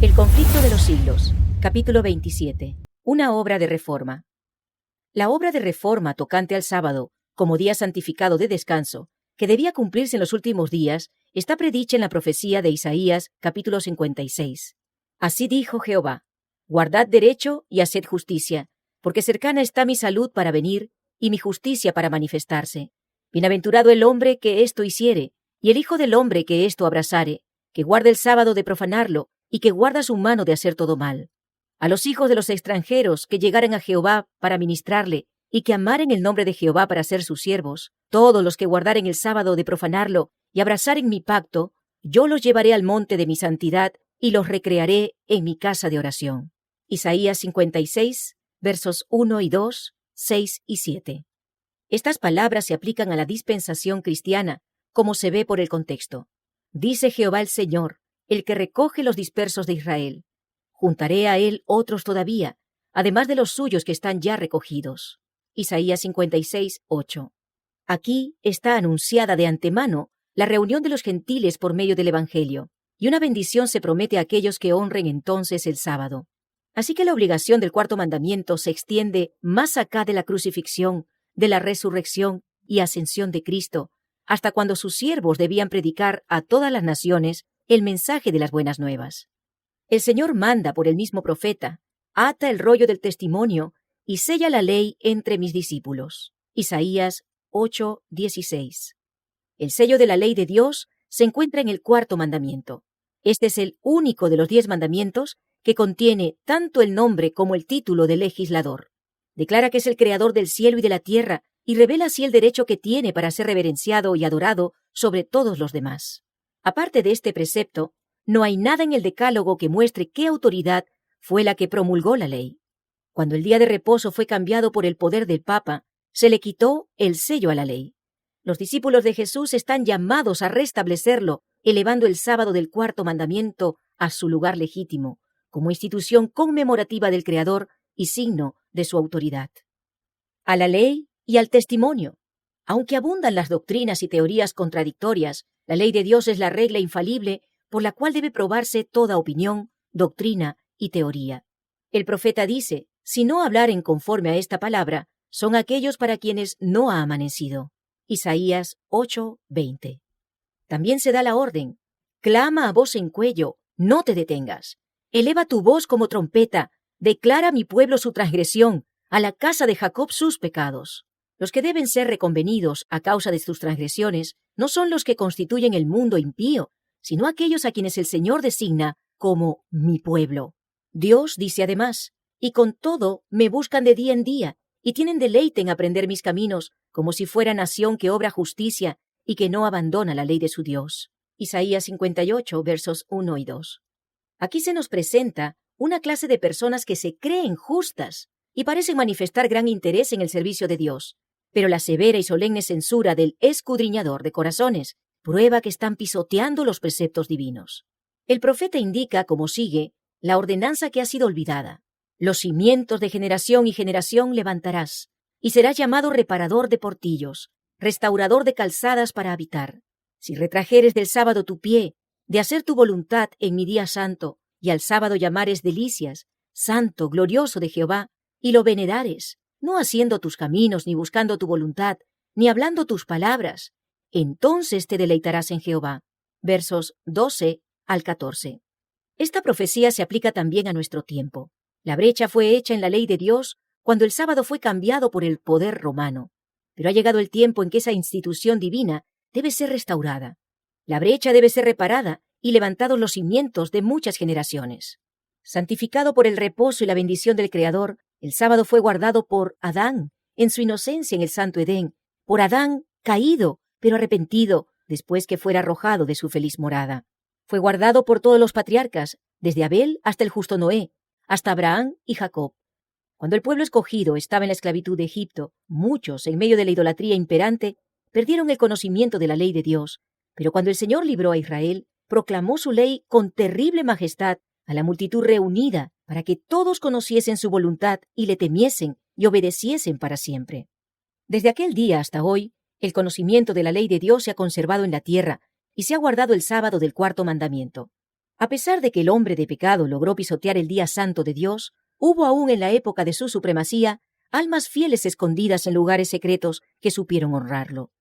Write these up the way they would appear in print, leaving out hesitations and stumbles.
El conflicto de los siglos, capítulo 27. Una obra de reforma. La obra de reforma tocante al sábado, como día santificado de descanso, que debía cumplirse en los últimos días, está predicha en la profecía de Isaías, capítulo 56. Así dijo Jehová: guardad derecho y haced justicia, porque cercana está mi salud para venir, y mi justicia para manifestarse. Bienaventurado el hombre que esto hiciere, y el hijo del hombre que esto abrazare, que guarda el sábado de profanarlo, y que guarda su mano de hacer todo mal. A los hijos de los extranjeros que llegaren a Jehová para ministrarle, y que amaren el nombre de Jehová para ser sus siervos, todos los que guardaren el sábado de profanarlo, y abrazaren mi pacto, yo los llevaré al monte de mi santidad, y los recrearé en mi casa de oración. Isaías 56, versos 1 y 2, 6 y 7. Estas palabras se aplican a la dispensación cristiana, como se ve por el contexto. Dice Jehová el Señor, el que recoge los dispersos de Israel: juntaré a él otros todavía, además de los suyos que están ya recogidos. Isaías 56, 8. Aquí está anunciada de antemano la reunión de los gentiles por medio del Evangelio, y una bendición se promete a aquellos que honren entonces el sábado. Así que la obligación del cuarto mandamiento se extiende más acá de la crucifixión, de la resurrección y ascensión de Cristo, hasta cuando sus siervos debían predicar a todas las naciones el mensaje de las buenas nuevas. El Señor manda por el mismo profeta: ata el rollo del testimonio y sella la ley entre mis discípulos. Isaías 8:16. El sello de la ley de Dios se encuentra en el cuarto mandamiento. Este es el único de los 10 mandamientos que contiene tanto el nombre como el título de legislador. Declara que es el creador del cielo y de la tierra y revela así el derecho que tiene para ser reverenciado y adorado sobre todos los demás. Aparte de este precepto, no hay nada en el Decálogo que muestre qué autoridad fue la que promulgó la ley. Cuando el día de reposo fue cambiado por el poder del Papa, se le quitó el sello a la ley. Los discípulos de Jesús están llamados a restablecerlo, elevando el sábado del cuarto mandamiento a su lugar legítimo, como institución conmemorativa del Creador y signo de su autoridad. A la ley y al testimonio. Aunque abundan las doctrinas y teorías contradictorias, la ley de Dios es la regla infalible por la cual debe probarse toda opinión, doctrina y teoría. El profeta dice: si no hablaren conforme a esta palabra, son aquellos para quienes no ha amanecido. Isaías 8:20. También se da la orden: clama a voz en cuello, no te detengas. Eleva tu voz como trompeta, declara a mi pueblo su transgresión, a la casa de Jacob sus pecados. Los que deben ser reconvenidos a causa de sus transgresiones no son los que constituyen el mundo impío, sino aquellos a quienes el Señor designa como mi pueblo. Dios dice además: y con todo me buscan de día en día, y tienen deleite en aprender mis caminos, como si fuera nación que obra justicia y que no abandona la ley de su Dios. Isaías 58, versos 1 y 2. Aquí se nos presenta una clase de personas que se creen justas y parecen manifestar gran interés en el servicio de Dios, pero la severa y solemne censura del escudriñador de corazones prueba que están pisoteando los preceptos divinos. El profeta indica, como sigue, la ordenanza que ha sido olvidada: los cimientos de generación y generación levantarás, y serás llamado reparador de portillos, restaurador de calzadas para habitar. Si retrajeres del sábado tu pie, de hacer tu voluntad en mi día santo, y al sábado llamares delicias, santo, glorioso de Jehová, y lo venerares, no haciendo tus caminos, ni buscando tu voluntad, ni hablando tus palabras, entonces te deleitarás en Jehová. Versos 12 al 14. Esta profecía se aplica también a nuestro tiempo. La brecha fue hecha en la ley de Dios cuando el sábado fue cambiado por el poder romano. Pero ha llegado el tiempo en que esa institución divina debe ser restaurada. La brecha debe ser reparada y levantados los cimientos de muchas generaciones. Santificado por el reposo y la bendición del Creador, el sábado fue guardado por Adán en su inocencia en el santo Edén, por Adán caído, pero arrepentido, después que fuera arrojado de su feliz morada. Fue guardado por todos los patriarcas, desde Abel hasta el justo Noé, hasta Abraham y Jacob. Cuando el pueblo escogido estaba en la esclavitud de Egipto, muchos, en medio de la idolatría imperante, perdieron el conocimiento de la ley de Dios, pero cuando el Señor libró a Israel, proclamó su ley con terrible majestad a la multitud reunida, para que todos conociesen su voluntad y le temiesen y obedeciesen para siempre. Desde aquel día hasta hoy, el conocimiento de la ley de Dios se ha conservado en la tierra y se ha guardado el sábado del cuarto mandamiento. A pesar de que el hombre de pecado logró pisotear el día santo de Dios, hubo aún en la época de su supremacía almas fieles escondidas en lugares secretos que supieron honrarlo.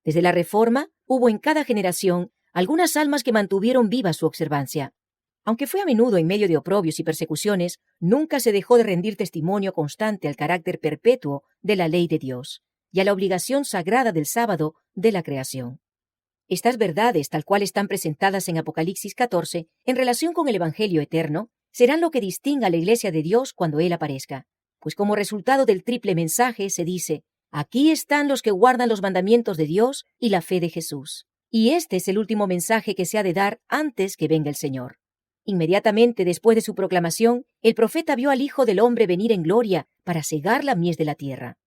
Desde la Reforma, hubo en cada generación algunas almas que mantuvieron viva su observancia. Aunque fue a menudo en medio de oprobios y persecuciones, nunca se dejó de rendir testimonio constante al carácter perpetuo de la ley de Dios y a la obligación sagrada del sábado de la creación. Estas verdades, tal cual están presentadas en Apocalipsis 14, en relación con el Evangelio eterno, serán lo que distinga a la Iglesia de Dios cuando Él aparezca. Pues como resultado del triple mensaje se dice: aquí están los que guardan los mandamientos de Dios y la fe de Jesús. Y este es el último mensaje que se ha de dar antes que venga el Señor. Inmediatamente después de su proclamación, el profeta vio al Hijo del Hombre venir en gloria para cegar la mies de la tierra.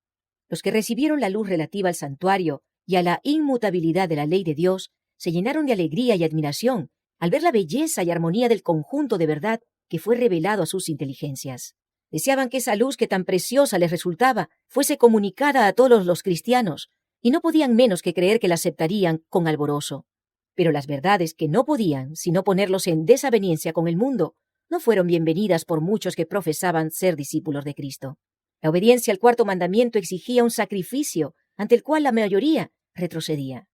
Los que recibieron la luz relativa al santuario y a la inmutabilidad de la ley de Dios se llenaron de alegría y admiración al ver la belleza y armonía del conjunto de verdad que fue revelado a sus inteligencias. Deseaban que esa luz que tan preciosa les resultaba fuese comunicada a todos los cristianos, y no podían menos que creer que la aceptarían con alborozo. Pero las verdades que no podían, sino ponerlos en desaveniencia con el mundo, no fueron bienvenidas por muchos que profesaban ser discípulos de Cristo. La obediencia al cuarto mandamiento exigía un sacrificio ante el cual la mayoría retrocedía.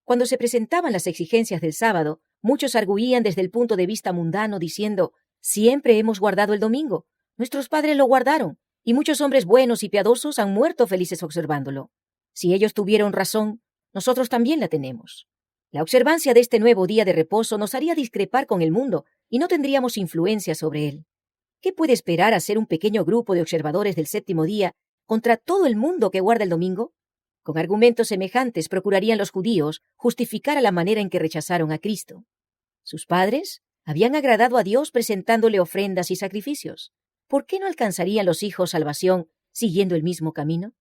Cuando se presentaban las exigencias del sábado, muchos arguían desde el punto de vista mundano diciendo: siempre hemos guardado el domingo, nuestros padres lo guardaron, y muchos hombres buenos y piadosos han muerto felices observándolo. Si ellos tuvieron razón, nosotros también la tenemos. La observancia de este nuevo día de reposo nos haría discrepar con el mundo y no tendríamos influencia sobre él. ¿Qué puede esperar a ser un pequeño grupo de observadores del séptimo día contra todo el mundo que guarda el domingo? Con argumentos semejantes procurarían los judíos justificar a la manera en que rechazaron a Cristo. Sus padres habían agradado a Dios presentándole ofrendas y sacrificios. ¿Por qué no alcanzarían los hijos salvación siguiendo el mismo camino?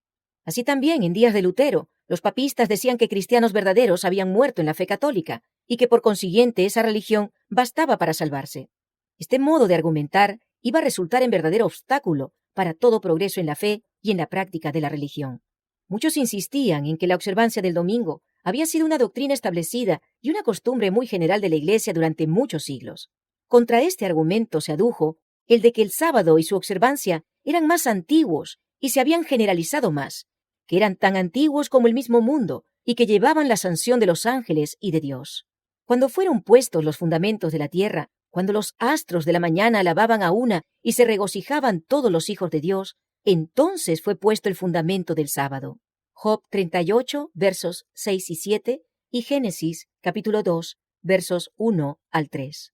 Así también, en días de Lutero, los papistas decían que cristianos verdaderos habían muerto en la fe católica y que por consiguiente esa religión bastaba para salvarse. Este modo de argumentar iba a resultar en verdadero obstáculo para todo progreso en la fe y en la práctica de la religión. Muchos insistían en que la observancia del domingo había sido una doctrina establecida y una costumbre muy general de la Iglesia durante muchos siglos. Contra este argumento se adujo el de que el sábado y su observancia eran más antiguos y se habían generalizado más, que eran tan antiguos como el mismo mundo y que llevaban la sanción de los ángeles y de Dios. Cuando fueron puestos los fundamentos de la tierra, cuando los astros de la mañana alababan a una y se regocijaban todos los hijos de Dios, entonces fue puesto el fundamento del sábado. Job 38, versos 6 y 7, y Génesis, capítulo 2, versos 1 al 3.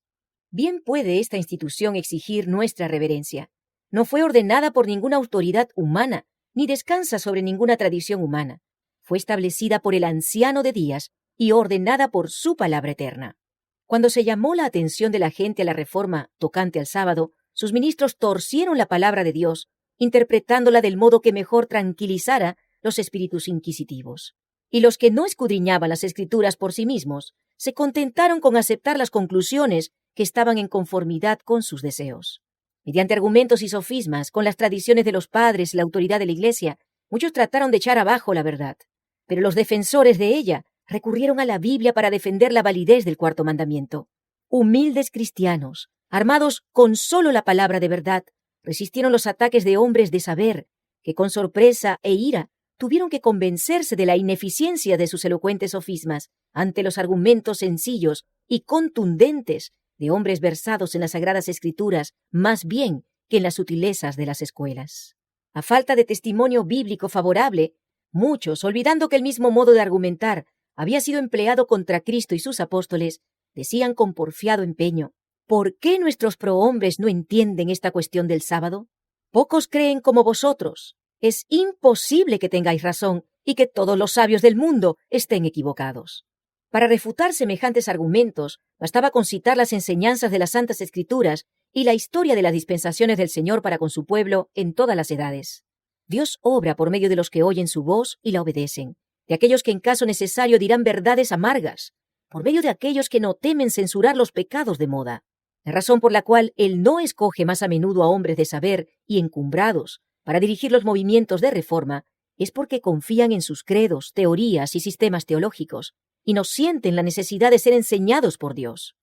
Bien puede esta institución exigir nuestra reverencia. No fue ordenada por ninguna autoridad humana, ni descansa sobre ninguna tradición humana. Fue establecida por el Anciano de Días y ordenada por su palabra eterna. Cuando se llamó la atención de la gente a la reforma tocante al sábado, sus ministros torcieron la palabra de Dios, interpretándola del modo que mejor tranquilizara los espíritus inquisitivos. Y los que no escudriñaban las Escrituras por sí mismos, se contentaron con aceptar las conclusiones que estaban en conformidad con sus deseos. Mediante argumentos y sofismas, con las tradiciones de los padres y la autoridad de la Iglesia, muchos trataron de echar abajo la verdad. Pero los defensores de ella recurrieron a la Biblia para defender la validez del cuarto mandamiento. Humildes cristianos, armados con solo la palabra de verdad, resistieron los ataques de hombres de saber, que con sorpresa e ira tuvieron que convencerse de la ineficiencia de sus elocuentes sofismas ante los argumentos sencillos y contundentes de hombres versados en las Sagradas Escrituras más bien que en las sutilezas de las escuelas. A falta de testimonio bíblico favorable, muchos, olvidando que el mismo modo de argumentar había sido empleado contra Cristo y sus apóstoles, decían con porfiado empeño: ¿por qué nuestros prohombres no entienden esta cuestión del sábado? Pocos creen como vosotros. Es imposible que tengáis razón y que todos los sabios del mundo estén equivocados. Para refutar semejantes argumentos, bastaba con citar las enseñanzas de las Santas Escrituras y la historia de las dispensaciones del Señor para con su pueblo en todas las edades. Dios obra por medio de los que oyen su voz y la obedecen, de aquellos que en caso necesario dirán verdades amargas, por medio de aquellos que no temen censurar los pecados de moda. La razón por la cual Él no escoge más a menudo a hombres de saber y encumbrados para dirigir los movimientos de reforma es porque confían en sus credos, teorías y sistemas teológicos, y no sienten la necesidad de ser enseñados por Dios.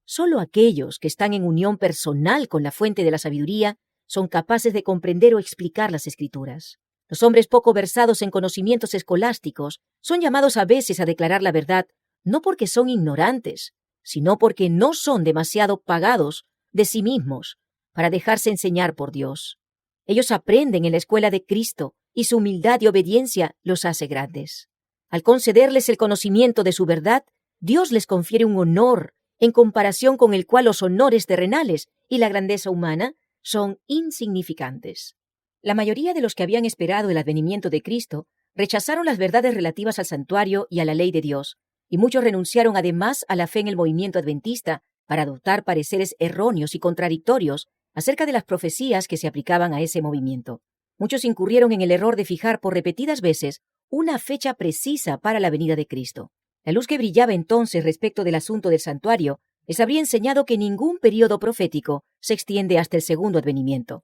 Solo aquellos que están en unión personal con la fuente de la sabiduría son capaces de comprender o explicar las Escrituras. Los hombres poco versados en conocimientos escolásticos son llamados a veces a declarar la verdad, no porque son ignorantes, sino porque no son demasiado pagados de sí mismos para dejarse enseñar por Dios. Ellos aprenden en la escuela de Cristo y su humildad y obediencia los hace grandes. Al concederles el conocimiento de su verdad, Dios les confiere un honor en comparación con el cual los honores terrenales y la grandeza humana son insignificantes. La mayoría de los que habían esperado el advenimiento de Cristo rechazaron las verdades relativas al santuario y a la ley de Dios, y muchos renunciaron además a la fe en el movimiento adventista para adoptar pareceres erróneos y contradictorios acerca de las profecías que se aplicaban a ese movimiento. Muchos incurrieron en el error de fijar por repetidas veces una fecha precisa para la venida de Cristo. La luz que brillaba entonces respecto del asunto del santuario les habría enseñado que ningún período profético se extiende hasta el segundo advenimiento,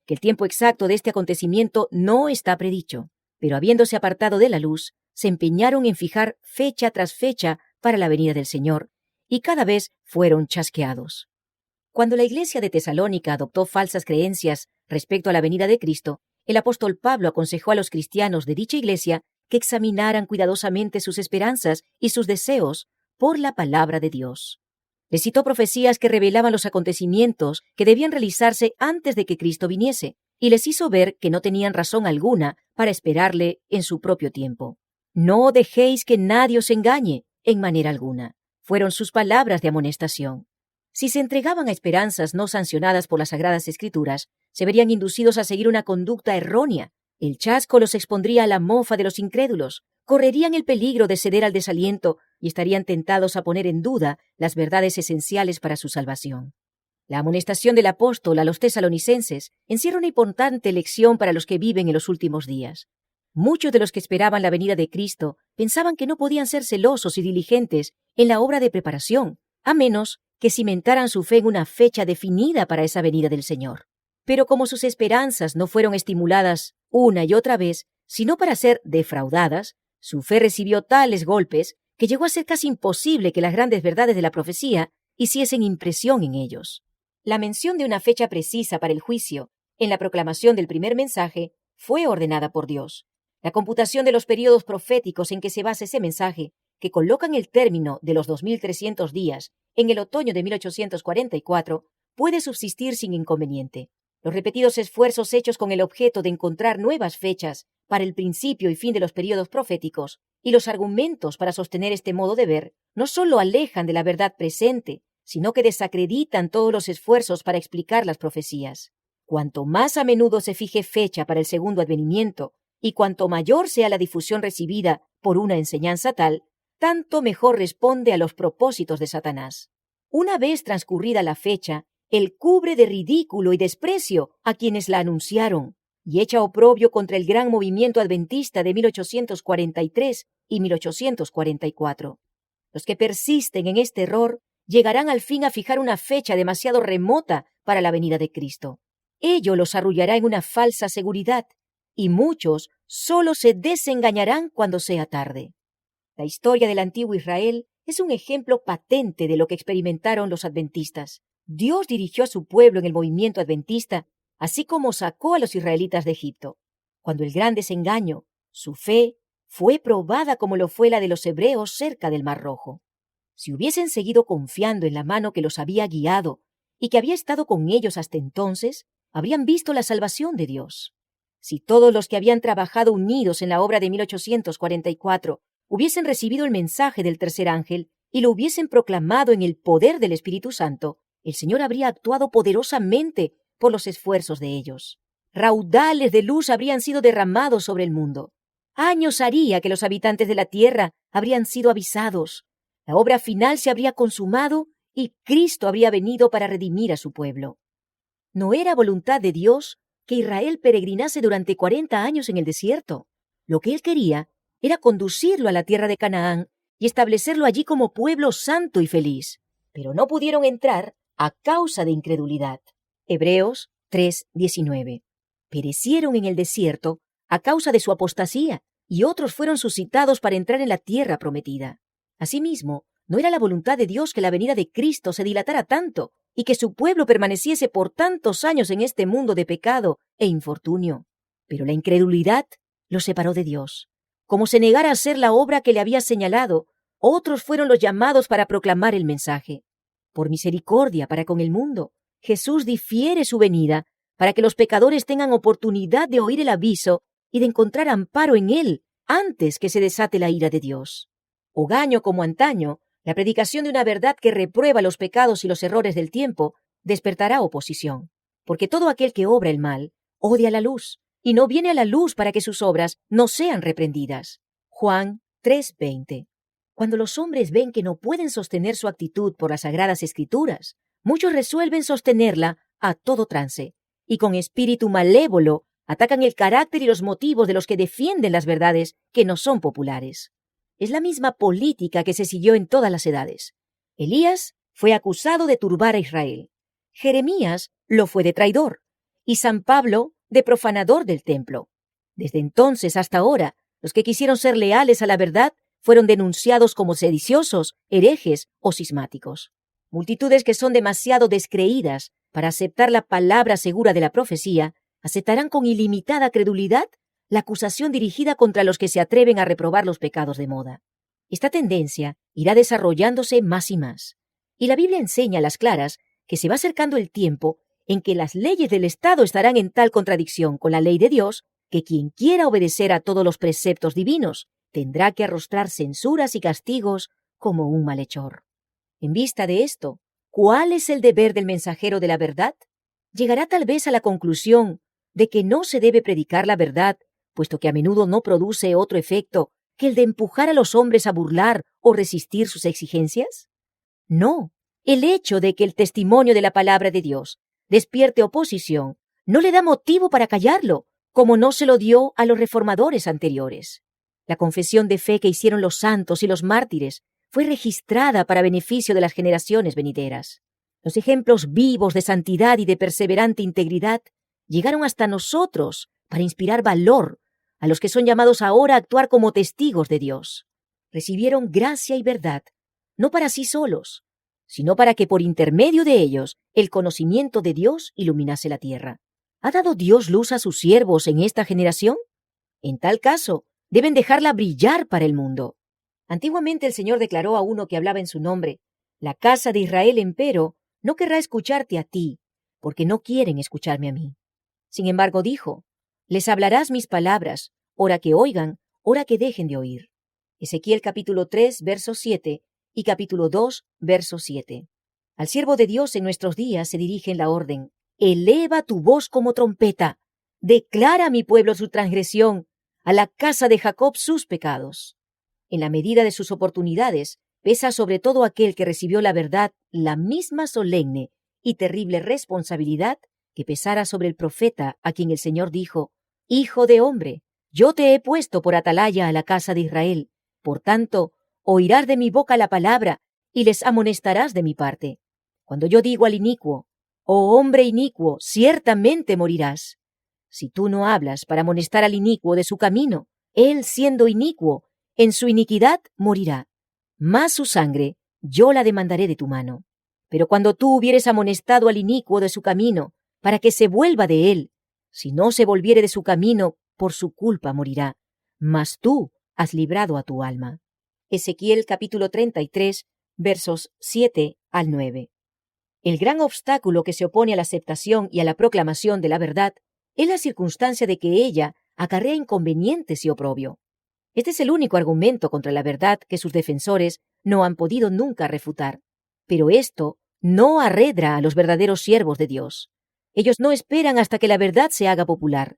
que el tiempo exacto de este acontecimiento no está predicho, pero habiéndose apartado de la luz, se empeñaron en fijar fecha tras fecha para la venida del Señor, y cada vez fueron chasqueados. Cuando la iglesia de Tesalónica adoptó falsas creencias respecto a la venida de Cristo, el apóstol Pablo aconsejó a los cristianos de dicha iglesia que examinaran cuidadosamente sus esperanzas y sus deseos por la palabra de Dios. Les citó profecías que revelaban los acontecimientos que debían realizarse antes de que Cristo viniese, y les hizo ver que no tenían razón alguna para esperarle en su propio tiempo. No dejéis que nadie os engañe en manera alguna, fueron sus palabras de amonestación. Si se entregaban a esperanzas no sancionadas por las Sagradas Escrituras, se verían inducidos a seguir una conducta errónea. El chasco los expondría a la mofa de los incrédulos, correrían el peligro de ceder al desaliento y estarían tentados a poner en duda las verdades esenciales para su salvación. La amonestación del apóstol a los tesalonicenses encierra una importante lección para los que viven en los últimos días. Muchos de los que esperaban la venida de Cristo pensaban que no podían ser celosos y diligentes en la obra de preparación, a menos que cimentaran su fe en una fecha definida para esa venida del Señor. Pero como sus esperanzas no fueron estimuladas una y otra vez, sino para ser defraudadas, su fe recibió tales golpes que llegó a ser casi imposible que las grandes verdades de la profecía hiciesen impresión en ellos. La mención de una fecha precisa para el juicio en la proclamación del primer mensaje fue ordenada por Dios. La computación de los períodos proféticos en que se basa ese mensaje, que colocan el término de los 2300 días en el otoño de 1844, puede subsistir sin inconveniente. Los repetidos esfuerzos hechos con el objeto de encontrar nuevas fechas para el principio y fin de los períodos proféticos y los argumentos para sostener este modo de ver no solo alejan de la verdad presente, sino que desacreditan todos los esfuerzos para explicar las profecías. Cuanto más a menudo se fije fecha para el segundo advenimiento y cuanto mayor sea la difusión recibida por una enseñanza tal, tanto mejor responde a los propósitos de Satanás. Una vez transcurrida la fecha, él cubre de ridículo y desprecio a quienes la anunciaron y echa oprobio contra el gran movimiento adventista de 1843 y 1844. Los que persisten en este error llegarán al fin a fijar una fecha demasiado remota para la venida de Cristo. Ello los arrullará en una falsa seguridad, y muchos solo se desengañarán cuando sea tarde. La historia del antiguo Israel es un ejemplo patente de lo que experimentaron los adventistas. Dios dirigió a su pueblo en el movimiento adventista, así como sacó a los israelitas de Egipto. Cuando el gran desengaño, su fe, fue probada como lo fue la de los hebreos cerca del Mar Rojo. Si hubiesen seguido confiando en la mano que los había guiado y que había estado con ellos hasta entonces, habrían visto la salvación de Dios. Si todos los que habían trabajado unidos en la obra de 1844 hubiesen recibido el mensaje del tercer ángel y lo hubiesen proclamado en el poder del Espíritu Santo, el Señor habría actuado poderosamente por los esfuerzos de ellos. Raudales de luz habrían sido derramados sobre el mundo. Años haría que los habitantes de la tierra habrían sido avisados. La obra final se habría consumado y Cristo habría venido para redimir a su pueblo. No era voluntad de Dios que Israel peregrinase durante 40 años en el desierto. Lo que él quería era conducirlo a la tierra de Canaán y establecerlo allí como pueblo santo y feliz. Pero no pudieron entrar a causa de incredulidad. Hebreos 3:19. Perecieron en el desierto a causa de su apostasía, y otros fueron suscitados para entrar en la tierra prometida. Asimismo, No era la voluntad de Dios que la venida de Cristo se dilatara tanto y que su pueblo permaneciese por tantos años en este mundo de pecado e infortunio. Pero la incredulidad los separó de Dios. Como se negara a hacer la obra que le había señalado, otros fueron los llamados para proclamar el mensaje. Por misericordia para con el mundo, Jesús difiere su venida para que los pecadores tengan oportunidad de oír el aviso y de encontrar amparo en él antes que se desate la ira de Dios. Hogaño como antaño, la predicación de una verdad que reprueba los pecados y los errores del tiempo despertará oposición, porque todo aquel que obra el mal odia la luz y no viene a la luz para que sus obras no sean reprendidas. Juan 3:20. Cuando los hombres ven que no pueden sostener su actitud por las sagradas escrituras, muchos resuelven sostenerla a todo trance y con espíritu malévolo atacan el carácter y los motivos de los que defienden las verdades que no son populares. Es la misma política que se siguió en todas las edades. Elías fue acusado de turbar a Israel. Jeremías lo fue de traidor y San Pablo de profanador del templo. Desde entonces hasta ahora, los que quisieron ser leales a la verdad fueron denunciados como sediciosos, herejes o cismáticos. Multitudes que son demasiado descreídas para aceptar la palabra segura de la profecía aceptarán con ilimitada credulidad la acusación dirigida contra los que se atreven a reprobar los pecados de moda. Esta tendencia irá desarrollándose más y más. Y la Biblia enseña a las claras que se va acercando el tiempo en que las leyes del Estado estarán en tal contradicción con la ley de Dios que quien quiera obedecer a todos los preceptos divinos tendrá que arrostrar censuras y castigos como un malhechor. En vista de esto, ¿cuál es el deber del mensajero de la verdad? Llegará tal vez a la conclusión de que no se debe predicar la verdad, puesto que a menudo no produce otro efecto que el de empujar a los hombres a burlar o resistir sus exigencias? No, el hecho de que el testimonio de la palabra de Dios despierte oposición no le da motivo para callarlo, como no se lo dio a los reformadores anteriores. La confesión de fe que hicieron los santos y los mártires fue registrada para beneficio de las generaciones venideras. Los ejemplos vivos de santidad y de perseverante integridad llegaron hasta nosotros para inspirar valor a los que son llamados ahora a actuar como testigos de Dios. Recibieron gracia y verdad, no para sí solos, sino para que por intermedio de ellos el conocimiento de Dios iluminase la tierra. ¿Ha dado Dios luz a sus siervos en esta generación? En tal caso, deben dejarla brillar para el mundo. Antiguamente el Señor declaró a uno que hablaba en su nombre: la casa de Israel, empero, no querrá escucharte a ti, porque no quieren escucharme a mí. Sin embargo, dijo: les hablarás mis palabras, ora que oigan, ora que dejen de oír. Ezequiel capítulo 3, verso 7 y capítulo 2, verso 7. Al siervo de Dios en nuestros días se dirige en la orden: eleva tu voz como trompeta, declara a mi pueblo su transgresión, a la casa de Jacob sus pecados. En la medida de sus oportunidades, pesa sobre todo aquel que recibió la verdad la misma solemne y terrible responsabilidad que pesara sobre el profeta a quien el Señor dijo: Hijo de hombre, yo te he puesto por atalaya a la casa de Israel, por tanto, oirás de mi boca la palabra y les amonestarás de mi parte. Cuando yo digo al inicuo: oh hombre inicuo, ciertamente morirás. Si tú no hablas para amonestar al inicuo de su camino, él, siendo inicuo, en su iniquidad morirá. Mas su sangre yo la demandaré de tu mano. Pero cuando tú hubieres amonestado al inicuo de su camino, para que se vuelva de él, si no se volviere de su camino, por su culpa morirá. Mas tú has librado a tu alma. Ezequiel capítulo 33, versos 7 al 9. El gran obstáculo que se opone a la aceptación y a la proclamación de la verdad es la circunstancia de que ella acarrea inconvenientes y oprobio. Este es el único argumento contra la verdad que sus defensores no han podido nunca refutar. Pero esto no arredra a los verdaderos siervos de Dios. Ellos no esperan hasta que la verdad se haga popular.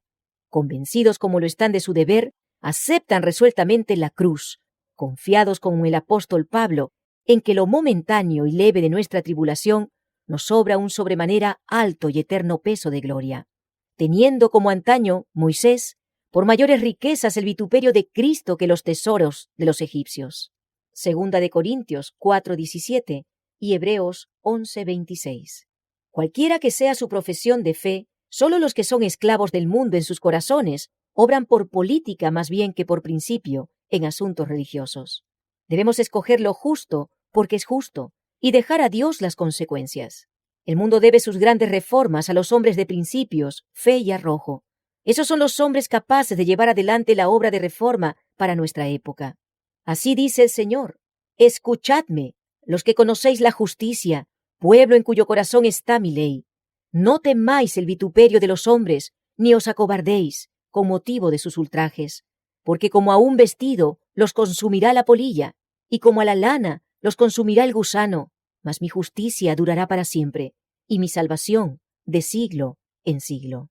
Convencidos como lo están de su deber, aceptan resueltamente la cruz, confiados como el apóstol Pablo en que lo momentáneo y leve de nuestra tribulación nos sobra un sobremanera alto y eterno peso de gloria. Teniendo como antaño Moisés por mayores riquezas el vituperio de Cristo que los tesoros de los egipcios. Segunda de Corintios 4:17 y Hebreos 11:26. Cualquiera que sea su profesión de fe, solo los que son esclavos del mundo en sus corazones obran por política más bien que por principio en asuntos religiosos. Debemos escoger lo justo porque es justo, y dejar a Dios las consecuencias. El mundo debe sus grandes reformas a los hombres de principios, fe y arrojo. Esos son los hombres capaces de llevar adelante la obra de reforma para nuestra época. Así dice el Señor: escuchadme, los que conocéis la justicia, pueblo en cuyo corazón está mi ley. No temáis el vituperio de los hombres, ni os acobardéis con motivo de sus ultrajes, porque como a un vestido los consumirá la polilla, y como a la lana los consumirá el gusano, mas mi justicia durará para siempre, y mi salvación de siglo en siglo.